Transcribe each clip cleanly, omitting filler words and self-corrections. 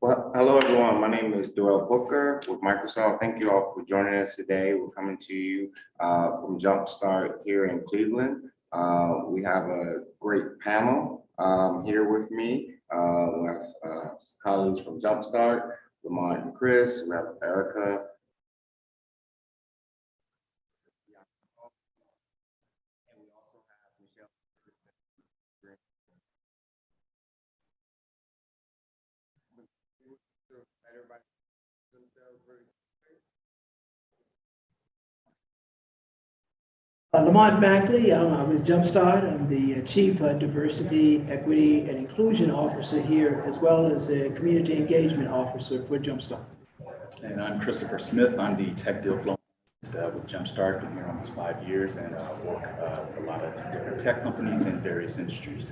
Well, hello everyone. My name is Doyle Booker with Microsoft. Thank you all for joining us today. We're coming to you from Jumpstart here in Cleveland. We have a great panel here with me. We have colleagues from Jumpstart, Lamont and Chris. We have Erica. And we also have Michelle. Everybody. Lamont Mackley, I'm with Jumpstart. I'm the Chief Diversity, Equity, and Inclusion Officer here, as well as a Community Engagement Officer for Jumpstart. And I'm Christopher Smith. I'm the Tech Deal Flow with Jumpstart. Been here almost 5 years and work with a lot of different tech companies in various industries.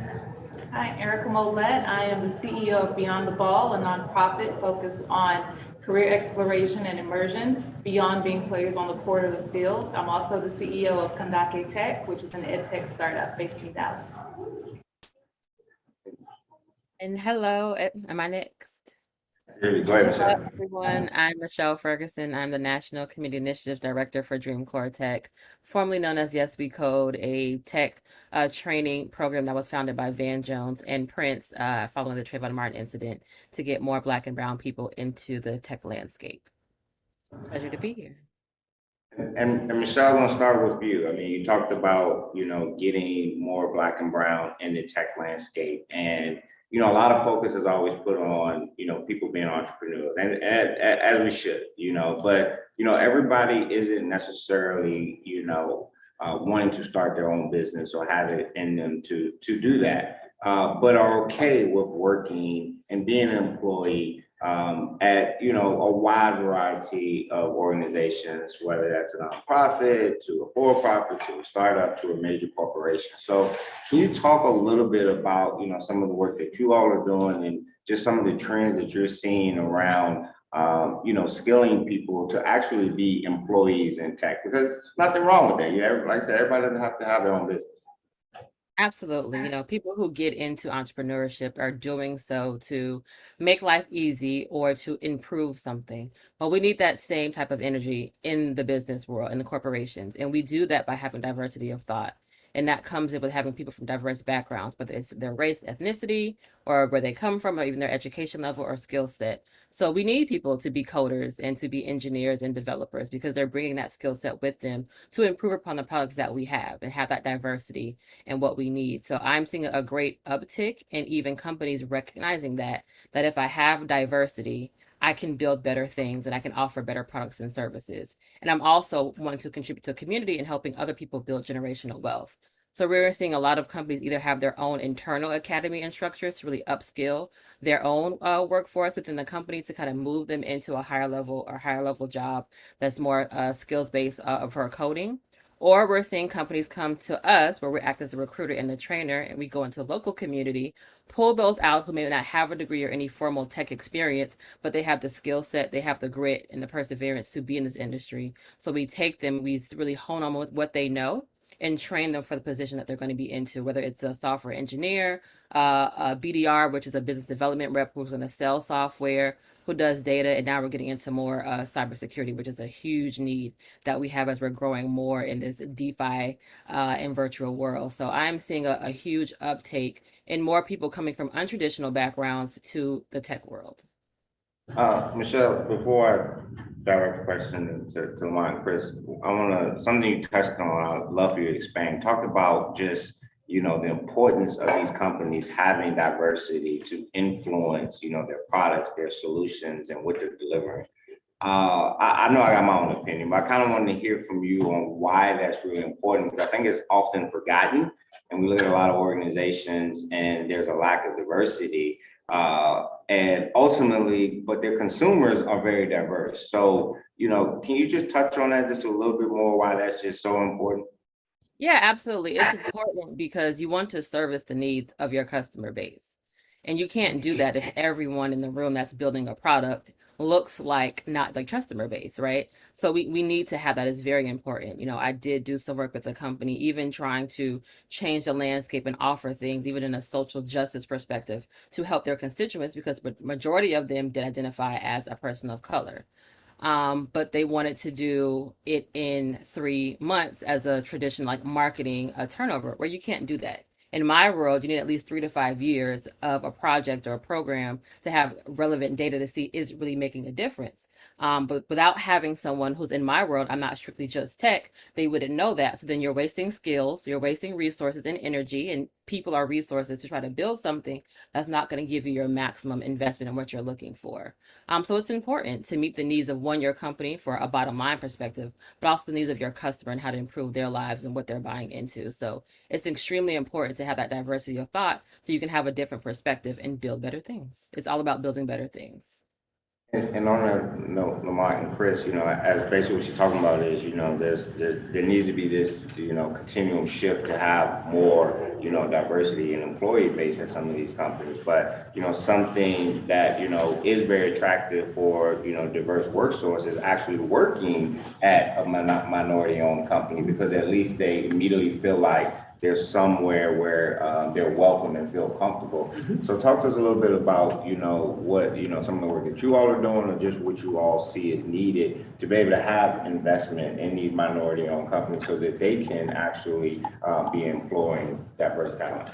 Hi, Erica Molette. I am the CEO of Beyond the Ball, a nonprofit focused on career exploration and immersion beyond being players on the court or the field. I'm also the CEO of Banaki Tech, which is an ed tech startup based in Dallas. And hello, am I next? Go ahead, Michelle. Hello, everyone. I'm Michelle Ferguson. I'm the National Community Initiatives Director for DreamCore Tech, formerly known as Yes We Code, a tech training program that was founded by Van Jones and Prince following the Trayvon Martin incident to get more Black and Brown people into the tech landscape. Pleasure to be here. And Michelle, I'm gonna start with you. I mean, you talked about, getting more Black and Brown in the tech landscape. And, a lot of focus is always put on, people being entrepreneurs and as we should, but, everybody isn't necessarily, wanting to start their own business or have it in them to do that, but are okay with working and being an employee at a wide variety of organizations, whether that's a nonprofit to a for-profit to a startup to a major corporation. So can you talk a little bit about some of the work that you all are doing and just some of the trends that you're seeing around skilling people to actually be employees in tech? Because there's nothing wrong with that. Like I said, everybody doesn't have to have their own business. Absolutely. People who get into entrepreneurship are doing so to make life easy or to improve something. But we need that same type of energy in the business world, in the corporations. And we do that by having diversity of thought. And that comes in with having people from diverse backgrounds, whether it's their race, ethnicity, or where they come from, or even their education level or skill set. So we need people to be coders and to be engineers and developers because they're bringing that skill set with them to improve upon the products that we have and have that diversity and what we need. So I'm seeing a great uptick in even companies recognizing that if I have diversity, I can build better things and I can offer better products and services. And I'm also wanting to contribute to the community and helping other people build generational wealth. So we're seeing a lot of companies either have their own internal academy and structures to really upskill their own workforce within the company to kind of move them into a higher level job that's more skills based for coding. Or we're seeing companies come to us where we act as a recruiter and a trainer, and we go into local community, pull those out who may not have a degree or any formal tech experience, but they have the skill set, they have the grit and the perseverance to be in this industry. So we take them, we really hone on with what they know and train them for the position that they're going to be into, whether it's a software engineer, a BDR, which is a business development rep who's going to sell software, who does data, and now we're getting into more cybersecurity, which is a huge need that we have as we're growing more in this DeFi and virtual world. So I'm seeing a huge uptake in more people coming from untraditional backgrounds to the tech world. Michelle, before I direct the question to Lamont and Chris, something you touched on, I'd love for you to expand. Talk about just, the importance of these companies having diversity to influence, their products, their solutions, and what they're delivering. I know I got my own opinion, but I kind of wanted to hear from you on why that's really important, because I think it's often forgotten. And we look at a lot of organizations and there's a lack of diversity. And ultimately, but their consumers are very diverse. So, can you just touch on that just a little bit more, why that's just so important? Yeah, absolutely. It's important because you want to service the needs of your customer base. And you can't do that if everyone in the room that's building a product looks like not like customer base, right? So we need to have that. Is very important. You know, I did do some work with the company, even trying to change the landscape and offer things, even in a social justice perspective, to help their constituents, because the majority of them did identify as a person of color. But they wanted to do it in 3 months as a tradition, like marketing a turnover, where you can't do that. In my world, you need at least 3 to 5 years of a project or a program to have relevant data to see is it really making a difference. But without having someone who's in my world, I'm not strictly just tech, they wouldn't know that. So then you're wasting skills, you're wasting resources and energy, and people are resources to try to build something that's not going to give you your maximum investment in what you're looking for. So it's important to meet the needs of your company for a bottom line perspective, but also the needs of your customer and how to improve their lives and what they're buying into. So it's extremely important to have that diversity of thought so you can have a different perspective and build better things. It's all about building better things. And on that note, Lamont and Chris, as basically what you're talking about is, there needs to be this, continuum shift to have more, diversity in employee base at some of these companies. But, something that, is very attractive for, diverse work sources actually working at a minority owned company, because at least they immediately feel like there's somewhere where they're welcome and feel comfortable. So talk to us a little bit about, what, some of the work that you all are doing, or just what you all see is needed to be able to have investment in these minority owned companies so that they can actually be employing diverse talent.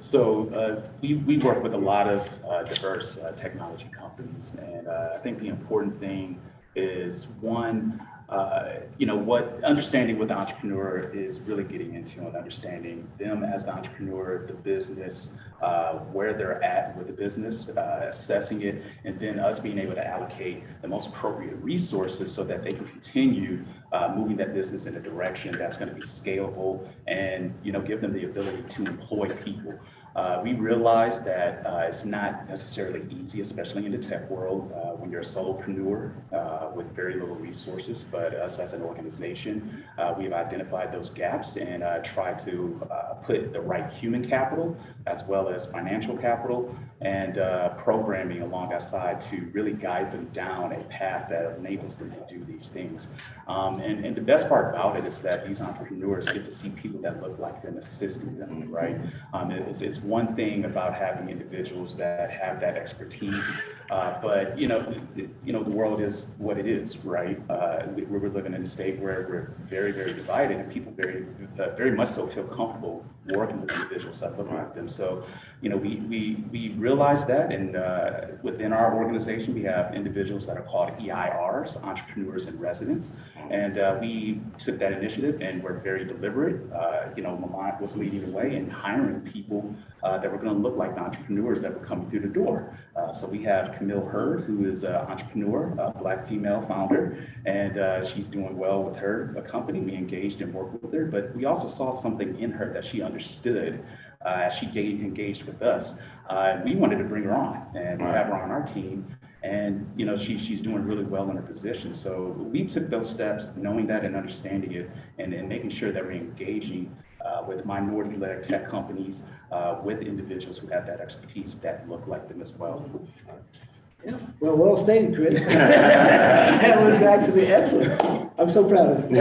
So we work with a lot of diverse technology companies, and I think the important thing is, one, understanding what the entrepreneur is really getting into, and understanding them as the entrepreneur, the business, where they're at with the business, assessing it, and then us being able to allocate the most appropriate resources so that they can continue moving that business in a direction that's going to be scalable, and give them the ability to employ people. We realize that it's not necessarily easy, especially in the tech world, when you're a solopreneur with very little resources. But us as an organization, we've identified those gaps and try to put the right human capital as well as financial capital and programming along that side to really guide them down a path that enables them to do these things. And the best part about it is that these entrepreneurs get to see people that look like them assisting them, right? It's one thing about having individuals that have that expertise, but the world is what it is, right? We're living in a state where we're very, very divided, and people very much so feel comfortable working with individuals that look like them. So, we realize that, and within our organization, we have individuals that are called EIRs, Entrepreneurs in Residence, and we took that initiative, and we're very deliberate. Lamont was leading the way in hiring people that were going to look like the entrepreneurs that were coming through the door. So we have Camille Hurd, who is an entrepreneur, a Black female founder, and she's doing well with her company. We engaged and worked with her, but we also saw something in her that she understood as she engaged with us. We wanted to bring her on and have her on our team. And she's doing really well in her position. So we took those steps, knowing that and understanding it, and making sure that we're engaging with minority-led tech companies, with individuals who have that expertise that look like them as well. Yeah, well stated, Chris. That was actually excellent. I'm so proud of you.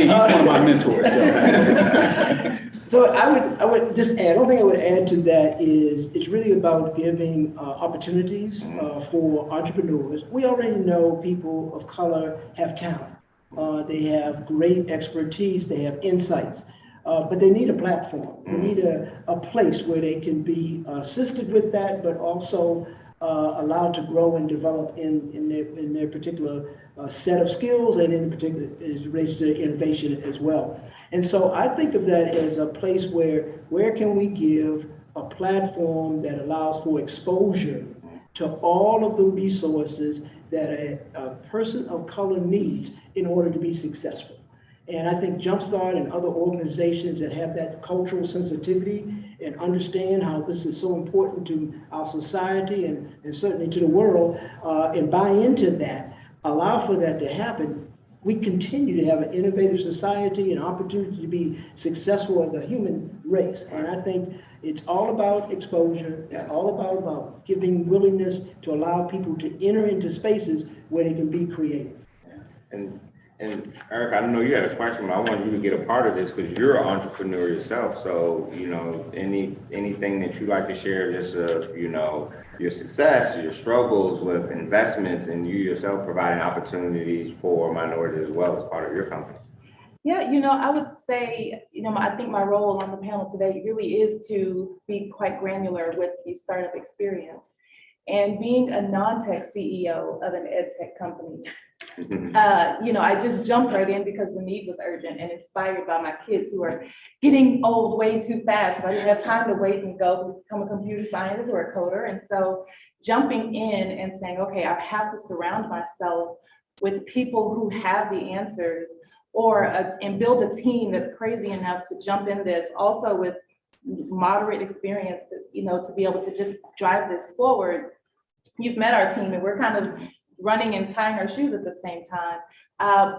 He's one of my mentors. So. So I would just add, one thing I would add to that is it's really about giving opportunities for entrepreneurs. We already know people of color have talent. They have great expertise, they have insights, but they need a platform. They need a place where they can be assisted with that, but also allowed to grow and develop in their particular set of skills, and in particular as relates to innovation as well. And so I think of that as a place where can we give a platform that allows for exposure to all of the resources that a person of color needs in order to be successful. And I think Jumpstart and other organizations that have that cultural sensitivity and understand how this is so important to our society and certainly to the world, and buy into that, allow for that to happen, we continue to have an innovative society and opportunity to be successful as a human race. And I think it's all about exposure. It's all about giving willingness to allow people to enter into spaces where they can be creative. And Eric, I know you had a question, but I want you to get a part of this because you're an entrepreneur yourself. So, you know, anything that you like to share, just you know, your success, your struggles with investments, and you yourself providing opportunities for minorities as well as part of your company. Yeah, you know, I would say, you know, I think my role on the panel today really is to be quite granular with the startup experience. And being a non-tech CEO of an ed tech company, you know, I just jumped right in because the need was urgent and inspired by my kids who are getting old way too fast. So I didn't have time to wait and go become a computer scientist or a coder. And so jumping in and saying, okay, I have to surround myself with people who have the answers, or and build a team that's crazy enough to jump in this, also with moderate experience, you know, to be able to just drive this forward. You've met our team and we're kind of running and tying our shoes at the same time.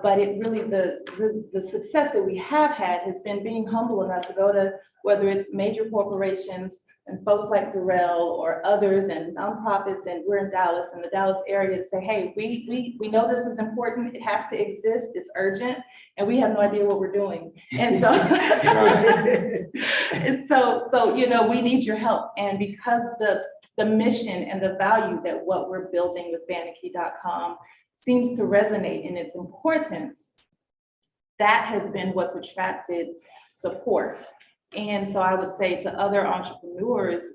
But it really, the success that we have had has been being humble enough to go to, whether it's major corporations and folks like Durrell or others and nonprofits, and we're in Dallas, in the Dallas area, to say, hey, we know this is important, it has to exist, it's urgent, and we have no idea what we're doing. And so, and so you know, we need your help. And because the mission and the value that what we're building with Banaki.com seems to resonate in its importance, that has been what's attracted support. And so I would say to other entrepreneurs,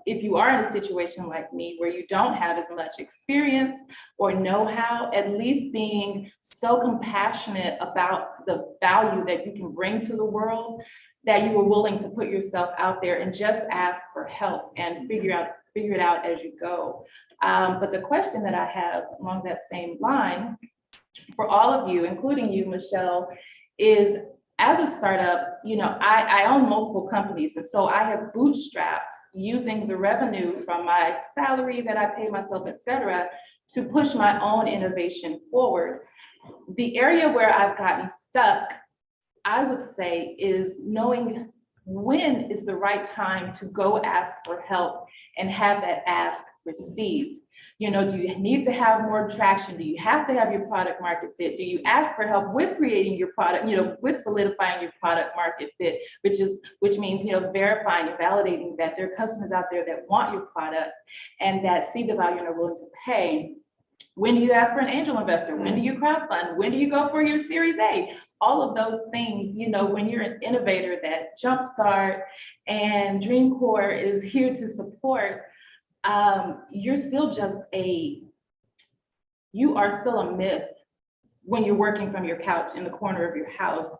if you are in a situation like me where you don't have as much experience or know-how, at least being so compassionate about the value that you can bring to the world, that you were willing to put yourself out there and just ask for help and figure it out as you go. But the question that I have along that same line for all of you, including you, Michelle, is, as a startup, you know, I own multiple companies, and so I have bootstrapped using the revenue from my salary that I pay myself, et cetera, to push my own innovation forward. The area where I've gotten stuck, I would say, is knowing when is the right time to go ask for help and have that ask received. You know, do you need to have more traction? Do you have to have your product market fit? Do you ask for help with creating your product, you know, with solidifying your product market fit, which means, you know, verifying and validating that there are customers out there that want your product and that see the value and are willing to pay. When do you ask for an angel investor? When do you crowdfund? When do you go for your Series A? All of those things, you know, when you're an innovator that Jumpstart and DreamCore is here to support, you're still just you are still a myth when you're working from your couch in the corner of your house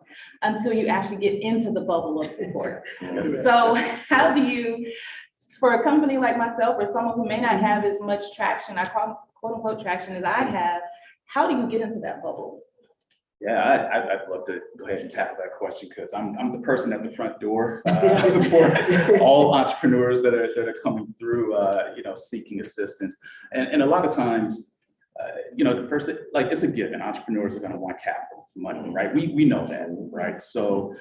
until you actually get into the bubble of support. So how do you, for a company like myself or someone who may not have as much traction, I call quote unquote traction, as I have, how do you get into that bubble? Yeah, I'd love to go ahead and tackle that question, because I'm the person at the front door for all entrepreneurs that are coming through, you know, seeking assistance. And a lot of times, you know, the person, like, it's a given, entrepreneurs are going to want capital, money, right? We know that, right? So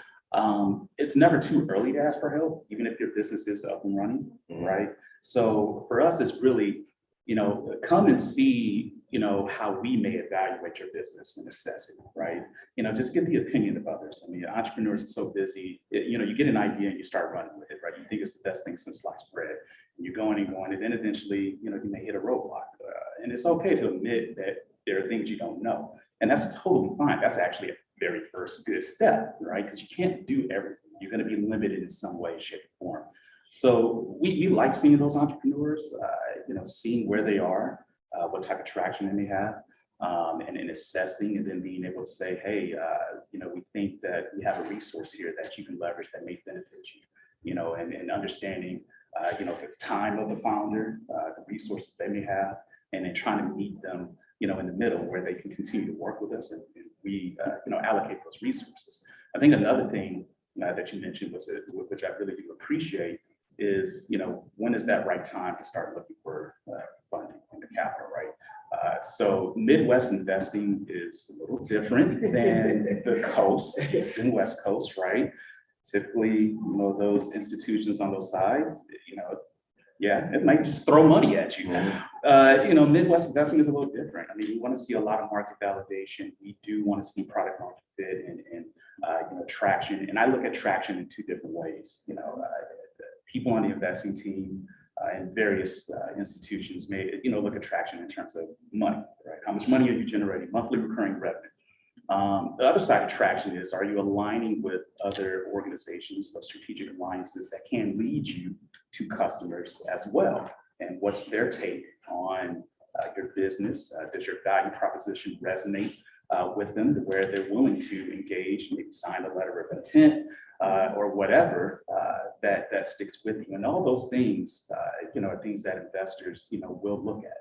it's never too early to ask for help, even if your business is up and running, right? So for us, it's really, you know, come and see, you know, how we may evaluate your business and assess it, right? You know, just get the opinion of others. I mean, entrepreneurs are so busy, you know, you get an idea and you start running with it, right? You think it's the best thing since sliced bread. And you're going and going, and then eventually, you know, you may hit a roadblock. And it's okay to admit that there are things you don't know. And that's totally fine. That's actually a very first good step, right? Because you can't do everything. You're going to be limited in some way, shape, or form. So we like seeing those entrepreneurs, you know, seeing where they are, what type of traction they may have, and assessing, and then being able to say, hey, you know, we think that we have a resource here that you can leverage that may benefit you, you know, and understanding, you know, the time of the founder, the resources they may have, and then trying to meet them, you know, in the middle where they can continue to work with us, and we, you know, allocate those resources. I think another thing that you mentioned, which I really do appreciate, is, you know, when is that right time to start looking for funding and the capital, right? So Midwest investing is a little different than the coast, East and West Coast, right? Typically, those institutions on those sides, yeah, it might just throw money at you. Midwest investing is a little different. I mean, we want to see a lot of market validation. We do want to see product market fit and traction. And I look at traction in two different ways. People on the investing team and various institutions may, look at traction in terms of money, right? How much money are you generating? Monthly recurring revenue. The other side of traction is, are you aligning with other organizations of strategic alliances that can lead you to customers as well? And what's their take on your business? Does your value proposition resonate with them to where they're willing to engage, maybe sign a letter of intent or whatever that sticks with you? And all those things, are things that investors, will look at.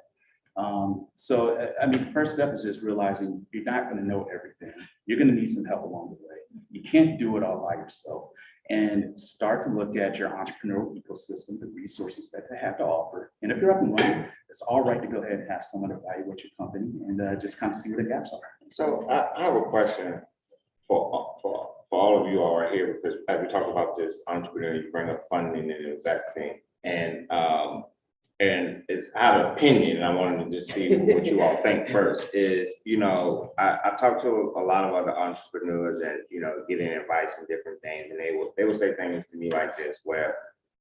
The first step is just realizing you're not going to know everything. You're going to need some help along the way. You can't do it all by yourself. And start to look at your entrepreneurial ecosystem, the resources that they have to offer. And if you're up and running, it's all right to go ahead and have someone evaluate your company and just kind of see where the gaps are. So I have a question for all of you all right here, because as we talk about this entrepreneur, you bring up funding and investing, and it's, I have an opinion, and I wanted to just see what you all think first. Is, I talked to a lot of other entrepreneurs and getting advice and different things, and they will say things to me like this, where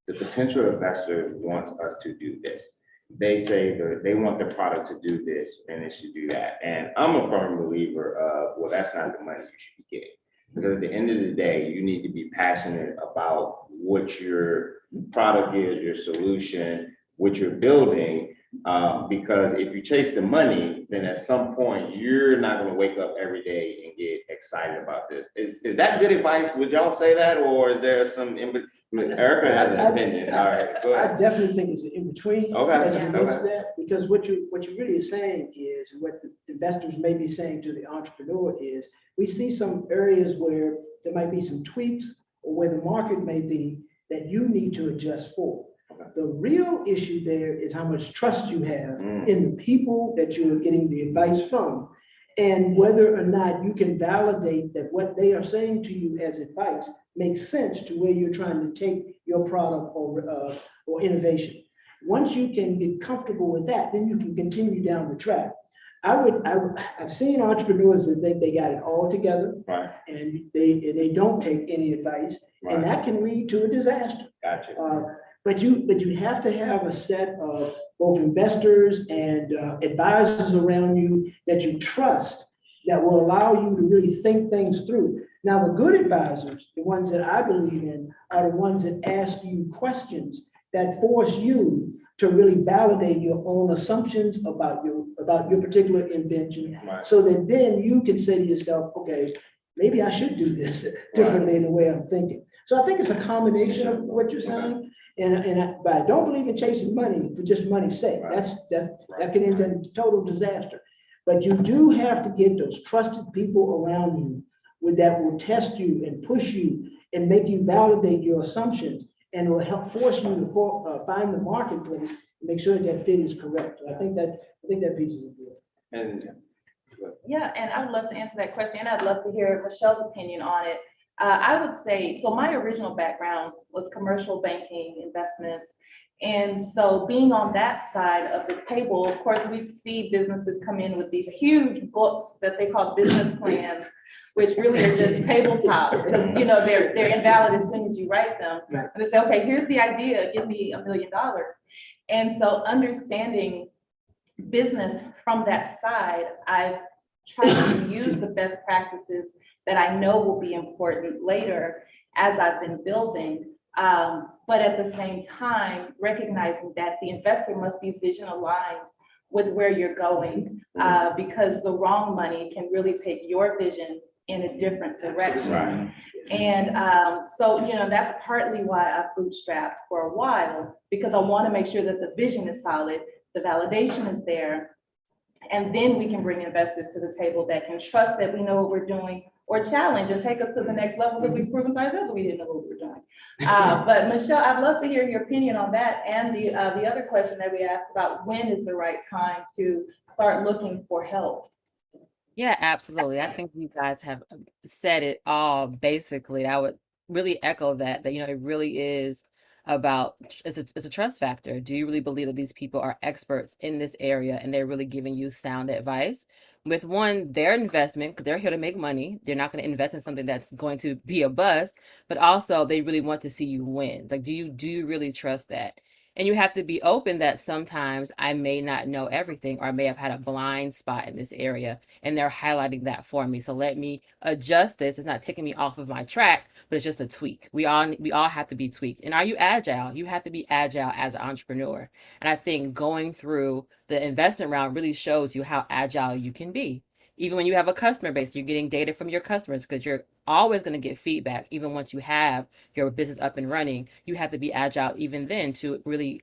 the potential investor wants us to do this. They say that they want the product to do this and it should do that. And I'm a firm believer of, well, that's not the money you should be getting. Because at the end of the day, you need to be passionate about what your product is, your solution, what you're building. Because if you chase the money, then at some point you're not going to wake up every day and get excited about this. Is that good advice? Would y'all say that, or is there some Erica has an opinion. All right, go ahead. I definitely think it's in between. Okay. As it relates to that, because what you really is saying is, what the investors may be saying to the entrepreneur is, we see some areas where there might be some tweaks, or where the market may be that you need to adjust for. Okay. The real issue there is how much trust you have in the people that you're getting the advice from, and whether or not you can validate that what they are saying to you as advice makes sense to where you're trying to take your product or innovation. Once you can get comfortable with that, then you can continue down the track. I've seen entrepreneurs that think they got it all together, Right. and they don't take any advice, Right. and that can lead to a disaster. Gotcha. But you have to have a set of both investors and advisors around you that you trust, that will allow you to really think things through. Now, the good advisors, the ones that I believe in, are the ones that ask you questions that force you to really validate your own assumptions about your particular invention, Right. so that then you can say to yourself, okay, maybe I should do this differently in the way I'm thinking. So I think it's a combination of what you're saying. But I don't believe in chasing money for just money's sake. Right. That can end in total disaster. But you do have to get those trusted people around you that will test you and push you and make you validate your assumptions, and will help force you to find the marketplace and make sure that fit is correct. So I think that piece is good. And Yeah, and I would love to answer that question, and I'd love to hear Michelle's opinion on it. I would say, so my original background was commercial banking, investments. And so being on that side of the table, of course, we see businesses come in with these huge books that they call business plans, which really are just tabletops, because they're invalid as soon as you write them. Right. And they say, okay, here's the idea, give me $1 million. And so understanding business from that side, I've tried to use the best practices that I know will be important later as I've been building. But at the same time, recognizing that the investor must be vision aligned with where you're going, because the wrong money can really take your vision in a different direction. Right. And so that's partly why I bootstrapped for a while, because I want to make sure that the vision is solid, the validation is there, and then we can bring investors to the table that can trust that we know what we're doing, or challenge and take us to the next level because we've proven to ourselves that we didn't know what we were doing. But Michelle, I'd love to hear your opinion on that. And the other question that we asked about when is the right time to start looking for help? Yeah, absolutely. I think you guys have said it all basically. I would really echo that, it really is about, it's a trust factor. Do you really believe that these people are experts in this area and they're really giving you sound advice? With one, their investment, because they're here to make money. They're not going to invest in something that's going to be a bust, but also they really want to see you win. Like, do you really trust that? And you have to be open that sometimes I may not know everything or I may have had a blind spot in this area and they're highlighting that for me. So let me adjust this. It's not taking me off of my track, but it's just a tweak. We all have to be tweaked. And are you agile? You have to be agile as an entrepreneur. And I think going through the investment round really shows you how agile you can be. Even when you have a customer base, you're getting data from your customers because you're always going to get feedback. Even once you have your business up and running, you have to be agile even then to really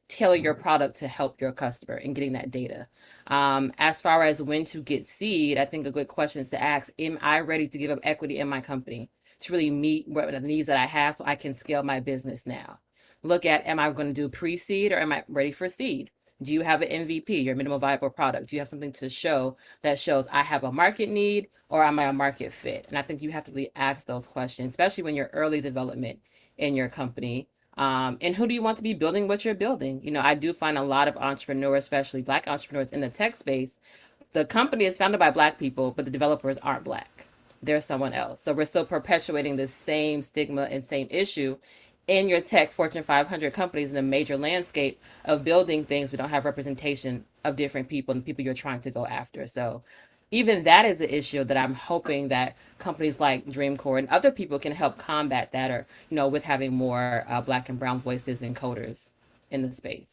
tailor your product to help your customer and getting that data. As far as when to get seed, I think a good question is to ask, am I ready to give up equity in my company to really meet what the needs that I have so I can scale my business now? Look at, am I going to do pre-seed or am I ready for seed? Do you have an MVP, your minimum viable product? Do you have something to show that shows I have a market need or am I a market fit? And I think you have to really ask those questions, especially when you're early development in your company. And who do you want to be building what you're building? I do find a lot of entrepreneurs, especially Black entrepreneurs in the tech space. The company is founded by Black people, but the developers aren't Black. They're someone else. So we're still perpetuating the same stigma and same issue in your tech Fortune 500 companies in the major landscape of building things. We don't have representation of different people and the people you're trying to go after. So even that is an issue that I'm hoping that companies like DreamCore and other people can help combat that, or with having more Black and brown voices and coders in the space.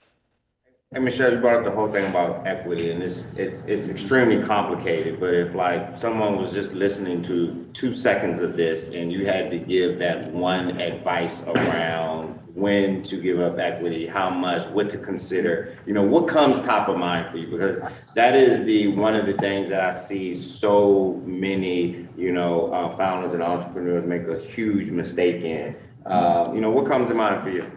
And Michelle, you brought up the whole thing about equity, and it's extremely complicated. But if like someone was just listening to 2 seconds of this, and you had to give that one advice around when to give up equity, how much, what to consider, what comes top of mind for you? Because that is one of the things that I see so many, founders and entrepreneurs make a huge mistake in. What comes to mind for you?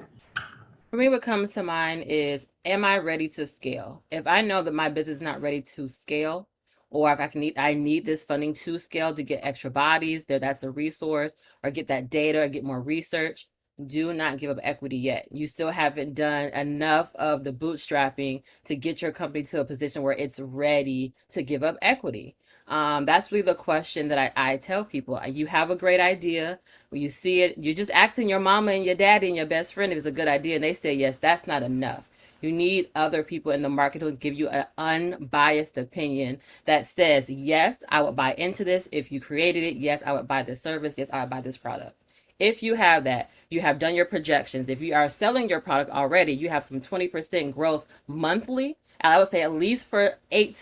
For me, what comes to mind is, am I ready to scale? If I know that my business is not ready to scale, or if I need this funding to scale to get extra bodies, that's the resource, or get that data, or get more research, do not give up equity yet. You still haven't done enough of the bootstrapping to get your company to a position where it's ready to give up equity. That's really the question that I tell people. You have a great idea. When you see it, you're just asking your mama and your daddy and your best friend if it's a good idea, and they say yes. That's not enough. You need other people in the market who give you an unbiased opinion that says, yes, I would buy into this. If you created it, yes, I would buy this service. Yes, I would buy this product. If you have that, you have done your projections. If you are selling your product already, you have some 20% growth monthly. I would say at least for 8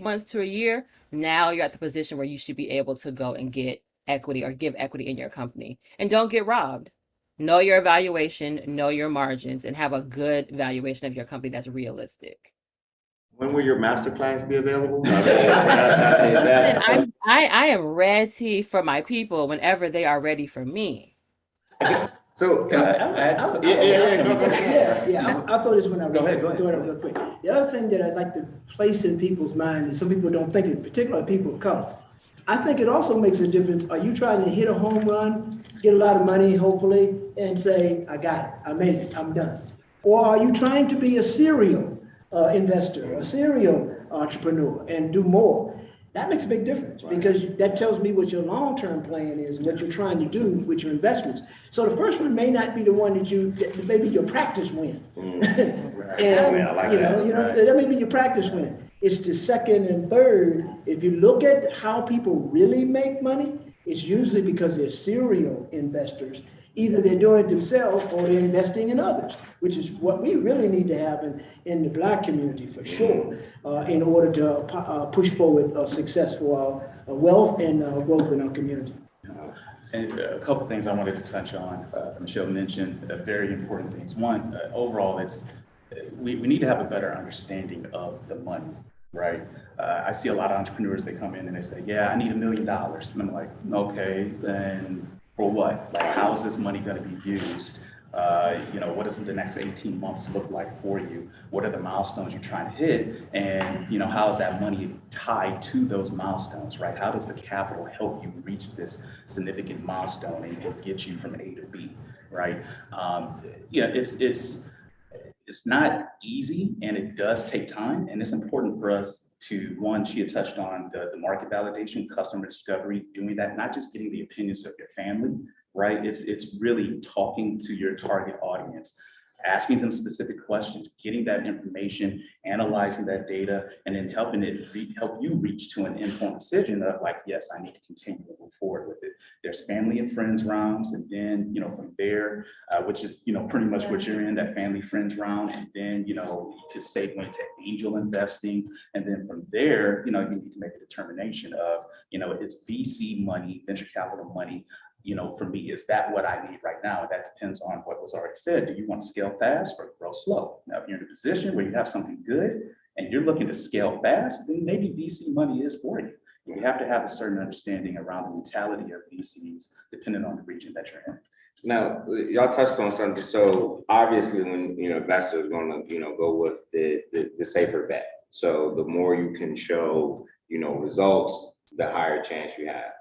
months to a year. Now you're at the position where you should be able to go and get equity or give equity in your company. And don't get robbed. Know your valuation, know your margins, and have a good valuation of your company that's realistic. When will your masterclass be available? I am ready for my people whenever they are ready for me. So, I throw this one out. Go ahead. Throw it out real quick. The other thing that I'd like to place in people's mind, and some people don't think it, particularly people of color, I think it also makes a difference. Are you trying to hit a home run, get a lot of money, hopefully, and say, I got it, I made it, I'm done? Or are you trying to be a serial investor, a serial entrepreneur, and do more? That makes a big difference, because that tells me what your long-term plan is and what you're trying to do with your investments. So the first one may not be the one that may be your practice win. That may be your practice win. It's the second and third. If you look at how people really make money, it's usually because they're serial investors. Either they're doing it themselves or they're investing in others, which is what we really need to have in the Black community for sure, in order to push forward success for our wealth and growth in our community. And a couple of things I wanted to touch on. Michelle mentioned very important things. One, overall, we need to have a better understanding of the money. right? I see a lot of entrepreneurs, they come in and they say, yeah, I need $1 million. And I'm like, okay, then for what? Like, how is this money going to be used? What does the next 18 months look like for you? What are the milestones you're trying to hit? And, how is that money tied to those milestones, right? How does the capital help you reach this significant milestone and get you from A to B, right? It's not easy, and it does take time, and it's important for us to, one, she had touched on the market validation, customer discovery, doing that, not just getting the opinions of your family, right? It's really talking to your target audience, asking them specific questions, getting that information, analyzing that data, and then help you reach to an informed decision of like, yes, I need to continue to move forward with it. There's family and friends rounds, and then, from there, which is, pretty much what you're in, that family friends round, and then, you could segue into angel investing. And then from there, you need to make a determination of, it's VC money, venture capital money, for me, is that what I need right now? That depends on what was already said. Do you want to scale fast or grow slow? Now, if you're in a position where you have something good and you're looking to scale fast, then maybe VC money is for you. You have to have a certain understanding around the mentality of VCs, depending on the region that you're in. Now, y'all touched on something. So obviously, when investors going to go with the safer bet. So the more you can show results, the higher chance you have.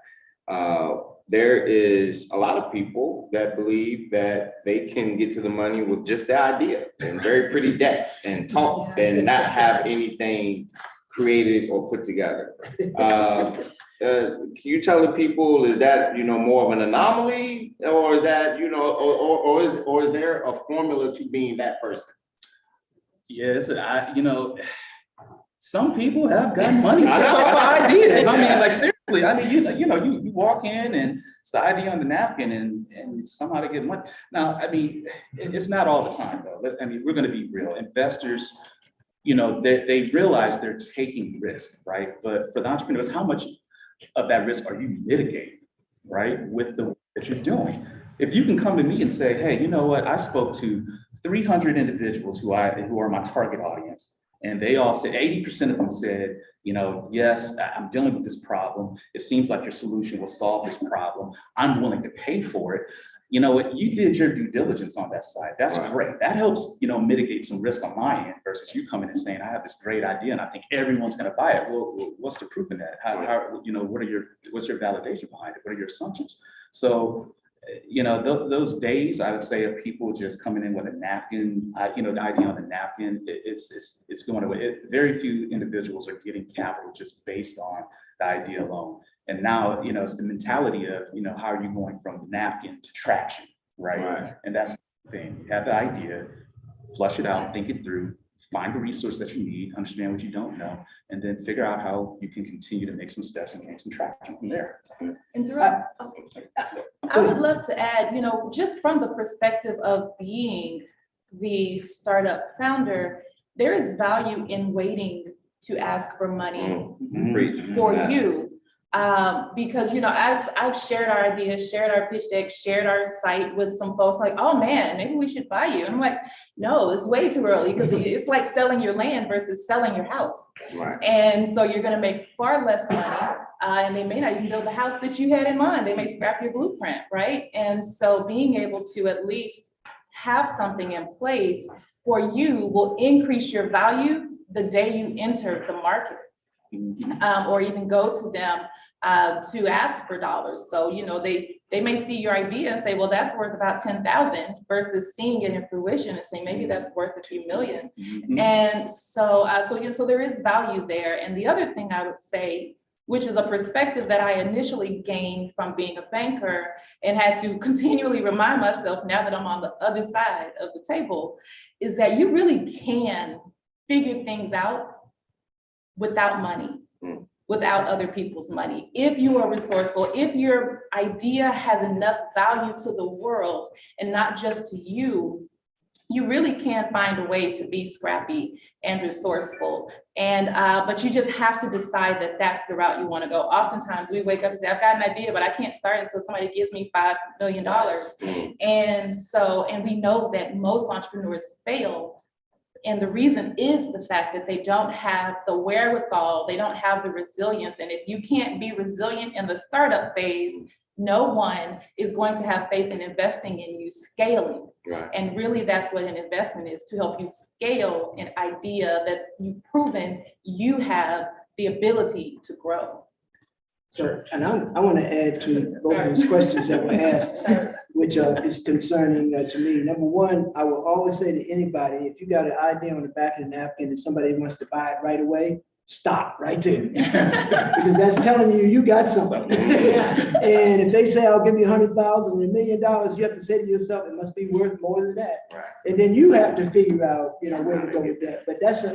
There is a lot of people that believe that they can get to the money with just the idea and very pretty decks and talk and not have anything created or put together. Can you tell the people, is that more of an anomaly, or is that or is there a formula to being that person? Yes, some people have gotten money just off of ideas. I mean, like, seriously. I mean, you walk in and it's the idea on the napkin, and somehow to get money. Now, I mean, it's not all the time though. I mean, we're going to be real. Investors, they realize they're taking risk, right? But for the entrepreneurs, how much of that risk are you mitigating, right, with the work that you're doing? If you can come to me and say, hey, you know what? I spoke to 300 individuals who are my target audience. And they all said, 80% of them said, yes, I'm dealing with this problem. It seems like your solution will solve this problem. I'm willing to pay for it. You know what? You did your due diligence on that side. That's great. That helps, mitigate some risk on my end versus you coming and saying, I have this great idea and I think everyone's going to buy it. Well, what's the proof in that? What's your validation behind it? What are your assumptions? So, those days, I would say, of people just coming in with a napkin, the idea on the napkin, it's going away. Very few individuals are getting capital just based on the idea alone. And now, it's the mentality of, how are you going from napkin to traction, right? And that's the thing. You have the idea, flush it out, think it through, find the resource that you need, understand what you don't know, and then figure out how you can continue to make some steps and gain some traction from there. And I would love to add, just from the perspective of being the startup founder, there is value in waiting to ask for money for you. Because, I've shared our ideas, shared our pitch deck, shared our site with some folks like, oh man, maybe we should buy you. And I'm like, no, it's way too early, because it's like selling your land versus selling your house. Right. And so you're going to make far less money, and they may not even build the house that you had in mind. They may scrap your blueprint, right? And so being able to at least have something in place for you will increase your value the day you enter the market, or even go to them to ask for dollars. So, they may see your idea and say, well, that's worth about 10,000, versus seeing it in fruition and saying, maybe that's worth a few million. And so there is value there. And the other thing I would say, which is a perspective that I initially gained from being a banker and had to continually remind myself now that I'm on the other side of the table, is that you really can figure things out without money, without other people's money. If you are resourceful, if your idea has enough value to the world and not just to you, you really can find a way to be scrappy and resourceful. And but you just have to decide that that's the route you want to go. Oftentimes we wake up and say, I've got an idea, but I can't start until somebody gives me $5 million. And we know that most entrepreneurs fail And the reason is the fact that they don't have the wherewithal, they don't have the resilience. And if you can't be resilient in the startup phase, no one is going to have faith in investing in you scaling. Right. And really that's what an investment is, to help you scale an idea that you've proven you have the ability to grow. So, and I want to add to both of those questions that were asked, which is concerning to me. Number one, I will always say to anybody, if you got an idea on the back of the napkin and somebody wants to buy it right away, stop right there. Because that's telling you got something. And if they say, I'll give you $100,000 or $1 million, you have to say to yourself, it must be worth more than that. Right. And then you have to figure out, where to go with that. But that's a,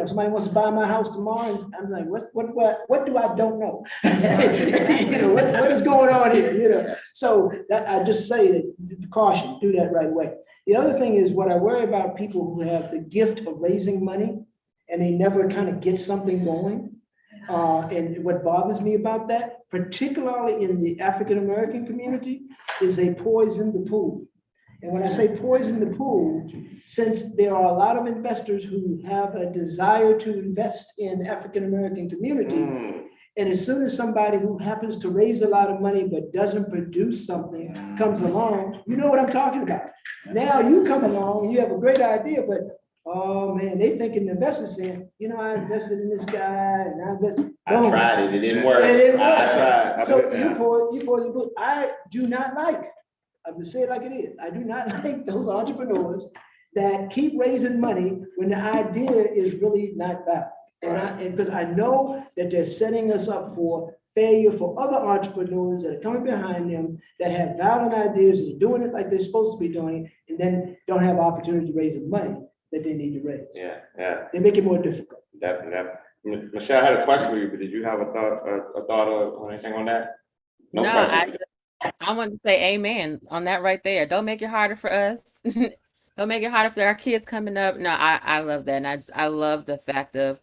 somebody wants to buy my house tomorrow, and I'm like, what do I don't know? What is going on here? So that I just say that, caution, do that right away. The other thing is, what I worry about people who have the gift of raising money and they never kind of get something going. And what bothers me about that, particularly in the African-American community, is they poison the pool. And when I say poison the pool, since there are a lot of investors who have a desire to invest in African-American community, and as soon as somebody who happens to raise a lot of money but doesn't produce something comes along, you know what I'm talking about. Now you come along and you have a great idea, but oh man, they thinking the investors saying, I invested in this guy and I invested. I tried it, it didn't work. I tried. So you pour. I do not like, I'm gonna say it like it is. I do not like those entrepreneurs that keep raising money when the idea is really not valid. And because I know that they're setting us up for failure for other entrepreneurs that are coming behind them that have valid ideas and are doing it like they're supposed to be doing, and then don't have opportunity to raise the money that they need to raise. Yeah. They make it more difficult. Definitely. Michelle, I had a question for you, but did you have a thought or anything on that? No, I want to say amen on that right there. Don't make it harder for us. Don't make it harder for our kids coming up. No, I love that. And I love the fact of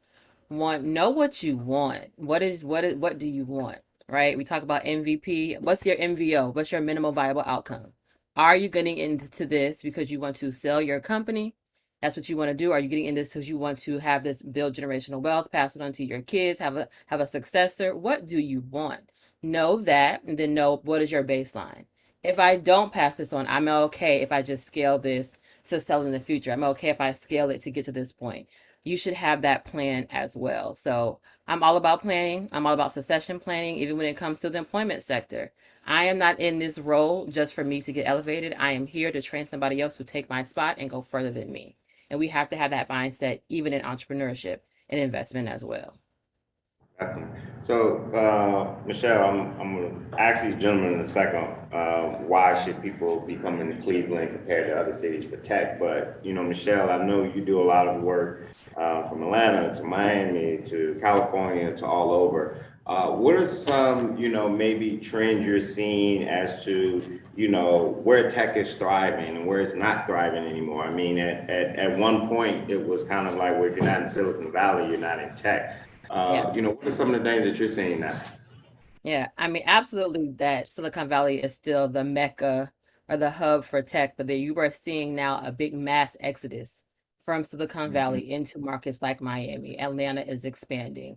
know what you want. What do you want? Right? We talk about MVP. What's your MVO? What's your minimal viable outcome? Are you getting into this because you want to sell your company? That's what you want to do. Are you getting into this because you want to have this build generational wealth, pass it on to your kids, have a successor? What do you want? Know that, and then know what is your baseline. If I don't pass this on, I'm okay if I just scale this to sell in the future. I'm okay if I scale it to get to this point. You should have that plan as well. So I'm all about planning. I'm all about succession planning, even when it comes to the employment sector. I am not in this role just for me to get elevated. I am here to train somebody else to take my spot and go further than me. And we have to have that mindset, even in entrepreneurship and investment as well. So, Michelle, I'm going to ask you gentlemen in a second, why should people be coming to Cleveland compared to other cities for tech? But, Michelle, I know you do a lot of work from Atlanta to Miami to California to all over. What are some, maybe trends you're seeing as to, where tech is thriving and where it's not thriving anymore? I mean, at one point, it was kind of like, well, if you're not in Silicon Valley, you're not in tech. What are some of the things that you're seeing now? Yeah, I mean, absolutely that Silicon Valley is still the mecca or the hub for tech, but you are seeing now a big mass exodus from Silicon Valley into markets like Miami. Atlanta is expanding.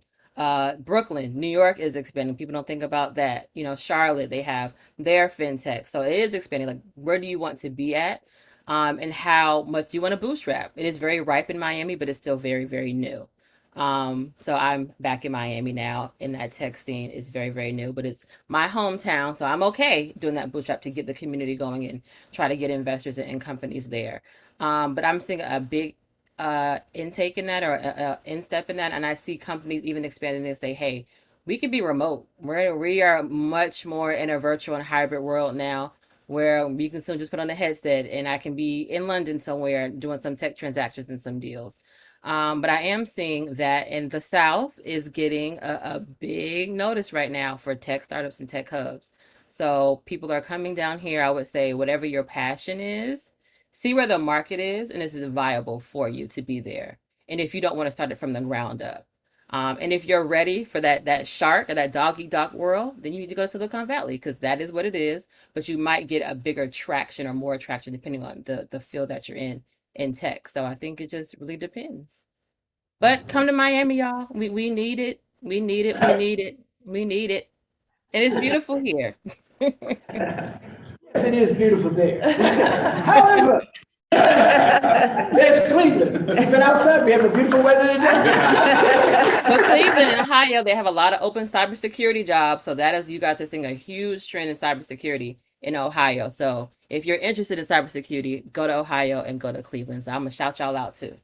Brooklyn, New York is expanding. People don't think about that. Charlotte, they have their fintech. So it is expanding. Like, where do you want to be at? And how much do you want to bootstrap? It is very ripe in Miami, but it's still very, very new. So I'm back in Miami now, and that tech scene is very, very new, but it's my hometown. So I'm okay doing that bootstrap to get the community going and try to get investors and companies there. But I'm seeing a big intake in that, or instep in that. And I see companies even expanding and say, hey, we can be remote. We are much more in a virtual and hybrid world now, where we can still just put on a headset and I can be in London somewhere doing some tech transactions and some deals. But I am seeing that in the South is getting a big notice right now for tech startups and tech hubs. So people are coming down here. I would say whatever your passion is, see where the market is, and is it viable for you to be there. And if you don't want to start it from the ground up. And if you're ready for that shark or that dog eat dog world, then you need to go to Silicon Valley, because that is what it is. But you might get a bigger traction or more traction depending on the field that you're in in tech. So I think it just really depends. But come to Miami, y'all. We need it. We need it. We need it. We need it. And it's beautiful here. Yes, it is beautiful there. However, there's Cleveland. We've been outside, we have a beautiful weather today. But Cleveland and Ohio, they have a lot of open cybersecurity jobs. So that is, you guys are seeing a huge trend in cybersecurity in Ohio. So if you're interested in cybersecurity, go to Ohio and go to Cleveland. So I'm gonna shout y'all out too.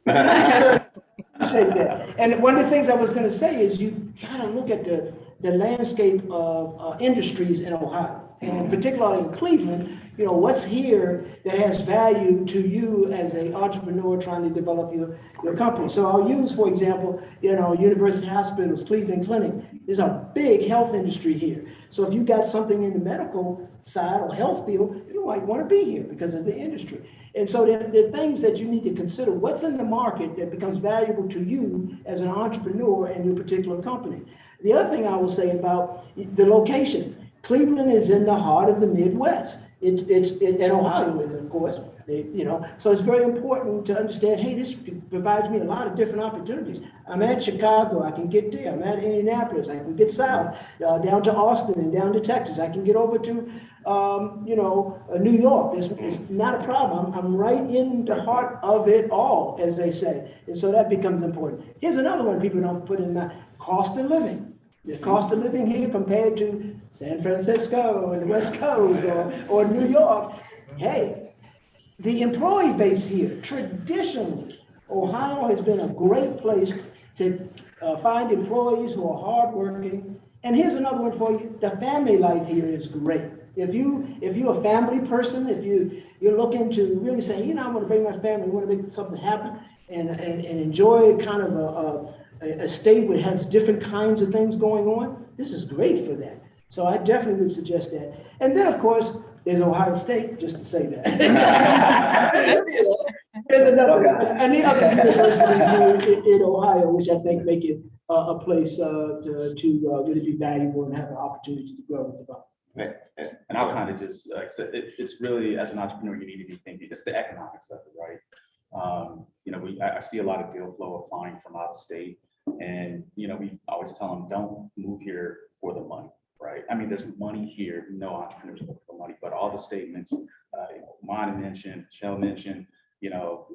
Appreciate that. And one of the things I was going to say is you gotta look at the landscape of industries in Ohio, and particularly in Cleveland. You know, what's here that has value to you as an entrepreneur trying to develop your company. So I'll use, for example, you know, University Hospitals, Cleveland Clinic. There's a big health industry here. So if you got something in the medical side or health field, you might want to be here because of the industry. And so there are things that you need to consider. What's in the market that becomes valuable to you as an entrepreneur and your particular company? The other thing I will say about the location, Cleveland is in the heart of the Midwest. And Ohio is, of course, you know, so it's very important to understand, hey, this provides me a lot of different opportunities. I'm at Chicago, I can get there. I'm at Indianapolis, I can get south, down to Austin and down to Texas. I can get over to, you know, New York. It's not a problem. I'm right in the heart of it all, as they say. And so that becomes important. Here's another one people don't put in mind, cost of living. The cost of living here compared to San Francisco and the West Coast or New York. Hey, the employee base here, traditionally, Ohio has been a great place to find employees who are hardworking. And here's another one for you. The family life here is great. If you're a family person, if you're looking to really say, you know, I want to bring my family, I want to make something happen and enjoy kind of a state where it has different kinds of things going on, this is great for that. So I definitely would suggest that. And then, of course, there's Ohio State, just to say that. There's another, and the other universities in Ohio, which I think make it a place to really be valuable and have an opportunity to grow and develop. And I'll kind of just, like I said, it's really, as an entrepreneur, you need to be thinking, it's the economics of it, right? You know, I see a lot of deal flow applying from out of state. And, you know, we always tell them, don't move here for the money, right? I mean, there's money here, no entrepreneurs look for money, but all the statements, you know, Mona mentioned, Michelle mentioned, you know,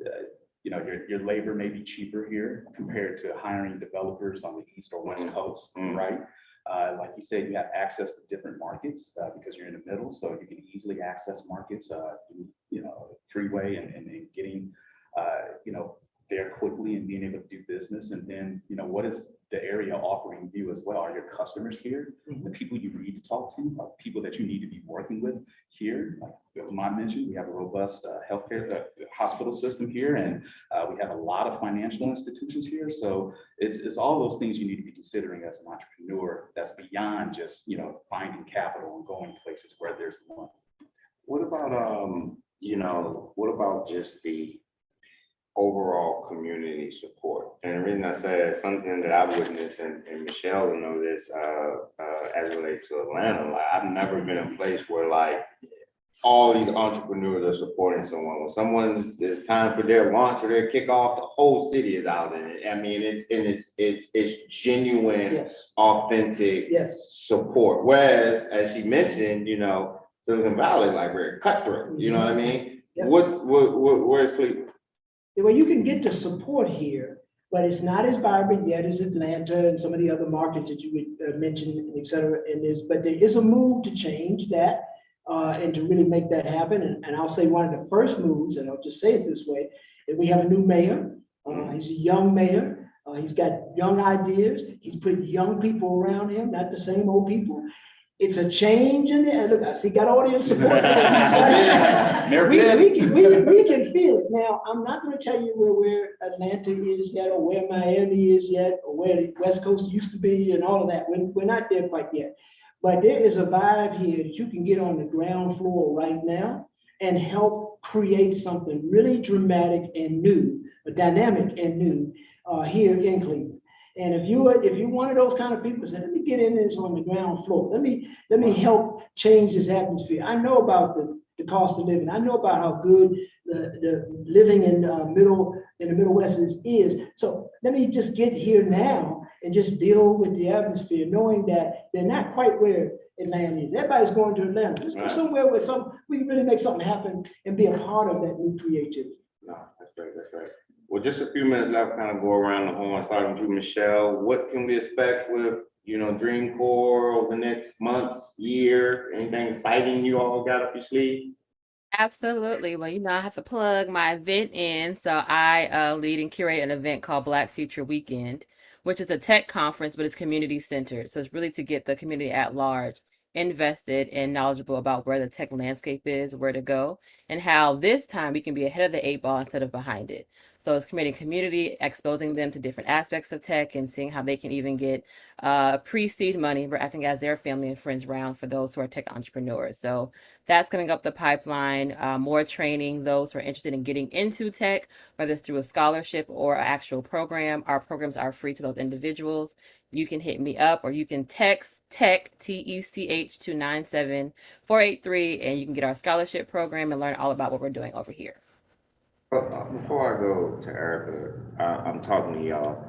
your labor may be cheaper here compared to hiring developers on the East or West Coast, right? Like you said, you have access to different markets because you're in the middle, so you can easily access markets, you know, freeway and getting, you know, there quickly and being able to do business. And then, you know, what is the area offering you as well? Are your customers here? The people you need to talk to, are people that you need to be working with here. Like Mom mentioned, we have a robust healthcare hospital system here, and we have a lot of financial institutions here. So it's all those things you need to be considering as an entrepreneur. That's beyond just, you know, finding capital and going places where there's money. What about you know, what about just the overall community support? And the reason I say it's something that I've witnessed, and Michelle will know this as it relates to Atlanta. Like, I've never been in a place where like all these entrepreneurs are supporting someone. When it's time for their launch or their kickoff, the whole city is out in it. I mean, it's genuine, Yes. authentic support. Whereas, as she mentioned, you know, Silicon Valley, like we're cutthroat. You know what I mean? Yep. Where's Cleveland? Well, you can get the support here, but it's not as vibrant yet as Atlanta and some of the other markets that you would mention, et cetera. But there is a move to change that and to really make that happen. And I'll say one of the first moves, and I'll just say it this way, that we have a new mayor. He's a young mayor. He's got young ideas. He's put young people around him, not the same old people. It's a change in there. Look, I see, got audience support. we can feel it. Now, I'm not going to tell you where Atlanta is yet, or where Miami is yet, or where the West Coast used to be, and all of that. We're not there quite yet. But there is a vibe here that you can get on the ground floor right now and help create something really dramatic and new, dynamic and new here in Cleveland. And if you're one of those kind of people, say, let me get in this on the ground floor. Let me help change this atmosphere. I know about the cost of living. I know about how good the living in the Middle West is. So let me just get here now and just deal with the atmosphere, knowing that they're not quite where Atlanta is. Everybody's going to Atlanta. Let's go somewhere where we can really make something happen and be a part of that new creativity. No, that's right, that's right. Well, just a few minutes left, kind of go around the horn, starting with you, Michelle. What can we expect with, DreamCore over the next months, year? Anything exciting you all got up your sleeve? Absolutely. Well, I have to plug my event in. So I lead and curate an event called Black Future Weekend, which is a tech conference, but it's community centered. So it's really to get the community at large invested and knowledgeable about where the tech landscape is, where to go, and how this time we can be ahead of the 8 ball instead of behind it. So it's creating community, exposing them to different aspects of tech and seeing how they can even get pre-seed money, I think, as their family and friends round for those who are tech entrepreneurs. So that's coming up the pipeline, more training, those who are interested in getting into tech, whether it's through a scholarship or an actual program. Our programs are free to those individuals. You can hit me up or you can text TECH, TECH to 97483, and you can get our scholarship program and learn all about what we're doing over here. Before I go to Erica, I'm talking to y'all.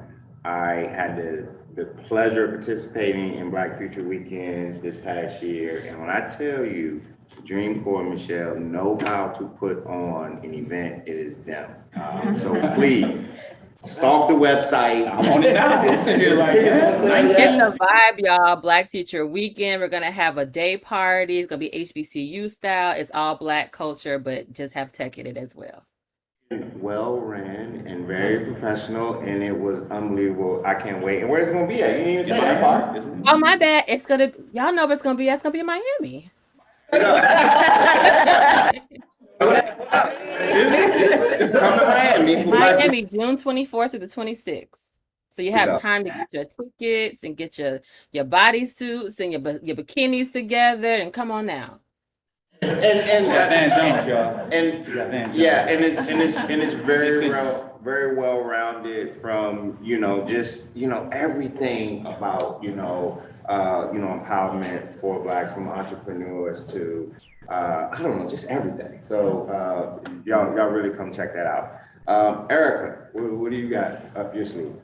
I had the pleasure of participating in Black Future Weekend this past year, and when I tell you, DreamCore and Michelle know how to put on an event, it is them. So please, stalk the website. I'm on it now. I'm sitting here like, I'm getting the vibe, y'all. Black Future Weekend. We're gonna have a day party. It's gonna be HBCU style. It's all Black culture, but just have tech in it as well. Well ran and very professional, and it was unbelievable. I can't wait. And where's it gonna be at? You didn't even say that part. Oh, my bad. Y'all know where it's gonna be. It's gonna be in Miami. Come to Miami. Miami, June 24th through the 26th. So you have time to get your tickets and get your bodysuits and your bikinis together and come on now. And it's very well rounded from just everything about empowerment for Blacks, from entrepreneurs to I don't know, just everything. So y'all really come check that out. Erica, what do you got up your sleeve?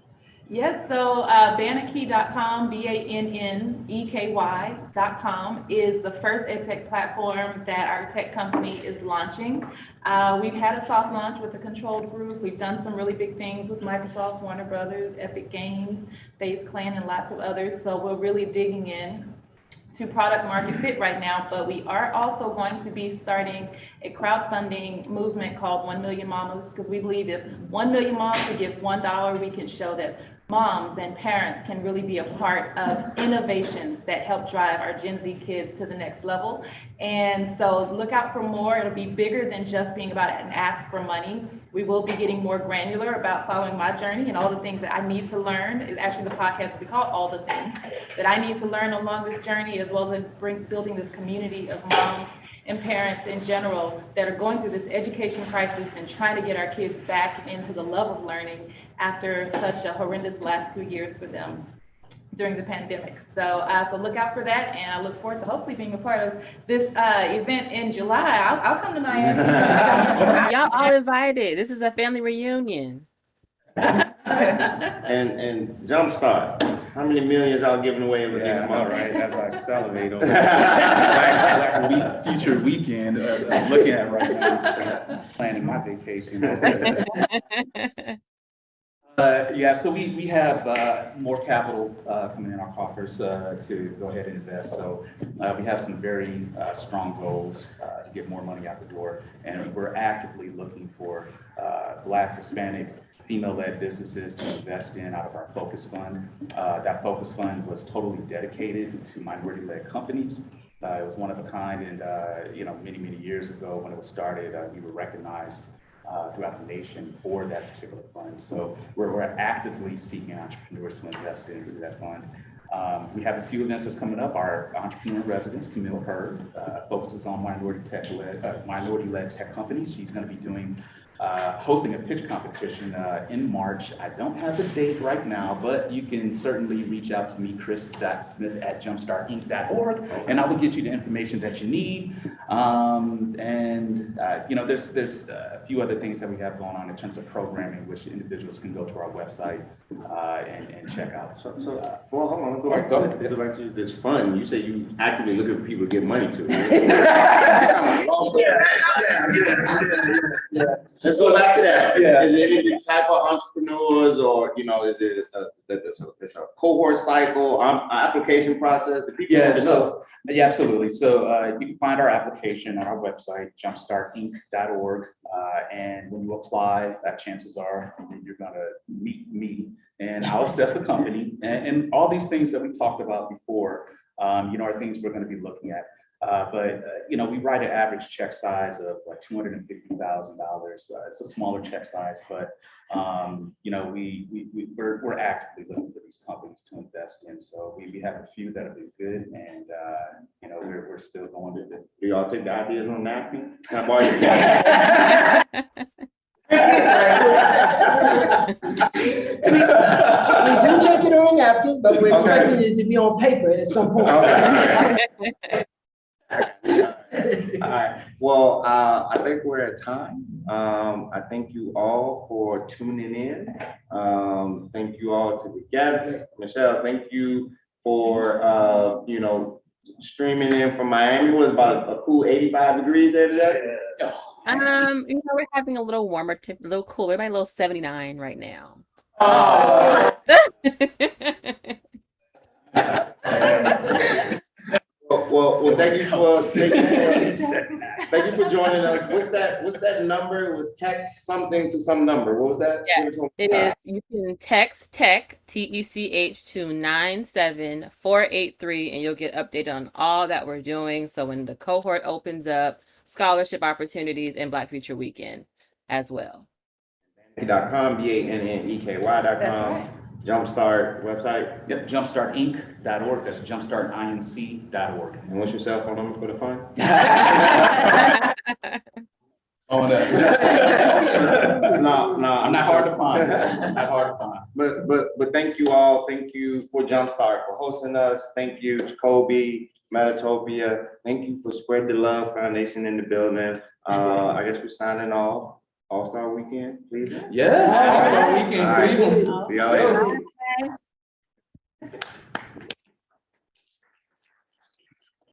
Yes, so Banaki.com, BANNEKY.com is the first edtech platform that our tech company is launching. We've had a soft launch with a controlled group. We've done some really big things with Microsoft, Warner Brothers, Epic Games, FaZe Clan, and lots of others. So we're really digging in to product market fit right now, but we are also going to be starting a crowdfunding movement called 1 Million Mamas, because we believe if 1 million moms could give $1, we can show that moms and parents can really be a part of innovations that help drive our Gen Z kids to the next level. And so look out for more. It'll be bigger than just being about an ask for money. We will be getting more granular about following my journey and all the things that I need to learn. Actually, the podcast will be called All the Things That I Need to Learn Along This Journey, as well as building this community of moms and parents in general that are going through this education crisis and trying to get our kids back into the love of learning after such a horrendous last 2 years for them during the pandemic. So look out for that, and I look forward to hopefully being a part of this event in July. I'll come to Miami. Y'all all invited. This is a family reunion. And Jumpstart, how many millions are giving away with this month? Right, as I salivate over Black Future Weekend, looking at right now, planning my vacation. So we have more capital coming in our coffers to go ahead and invest. So we have some very strong goals to get more money out the door, and we're actively looking for Black, Hispanic, female-led businesses to invest in out of our Focus Fund. That Focus Fund was totally dedicated to minority-led companies. It was one of a kind, and many years ago when it was started, we were recognized throughout the nation for that particular fund. So we're actively seeking entrepreneurs to invest into that fund. We have a few events that's coming up. Our entrepreneur in residence, Camille Hurd, focuses on minority-led tech companies. She's going to be hosting a pitch competition in March. I don't have the date right now, but you can certainly reach out to me, chris.smith@jumpstartinc.org, and I will get you the information that you need. You know, there's a few other things that we have going on in terms of programming, which individuals can go to our website and check out. Well, hold on, go back to this fund. You say you actively looking for people to give money to. Let's go back to that. Yeah. Is it any type of entrepreneurs, or is it it's a cohort cycle, application process? The people Yeah, want to know. Yeah, absolutely. So you can find our application on our website, jumpstartinc.org. And when you apply, chances are you're going to meet me and I'll assess the company. And all these things that we talked about before, are things we're going to be looking at. We write an average check size of like $250,000. It's a smaller check size, but we're actively looking for these companies to invest in. So we have a few that have been good, and we're still going with it. Do y'all take the ideas on napkin? Can I borrow your We do take it on napkin, but we're expecting it to be on paper at some point. Okay. All right. Well, I think we're at time. I thank you all for tuning in. Thank you all to the guests. Michelle, thank you for streaming in from Miami. It was about a cool 85 degrees there today. We're having a little warmer, a little cooler, about a little 79 right now. Oh. Well, thank you for joining us. What's that number? It was text something to some number. What was that? Yeah, it is. You can text TECH, TECH, to 97483, and you'll get updated on all that we're doing. So when the cohort opens up, scholarship opportunities, and Black Future Weekend as well. Banaki.com, BANNEKY.com. That's right. Jumpstart website. Yep, jumpstartinc.org. That's jumpstartinc.org. And what's your cell phone number for the fund? No, I'm not hard to find. Not hard to find. But thank you all. Thank you for Jumpstart for hosting us. Thank you, Jacoby, Metatopia. Thank you for Spread the Love Foundation in the building. I guess we're signing off. All-Star Weekend, please. Yeah, All-Star Weekend, All right. Cleveland. See y'all later.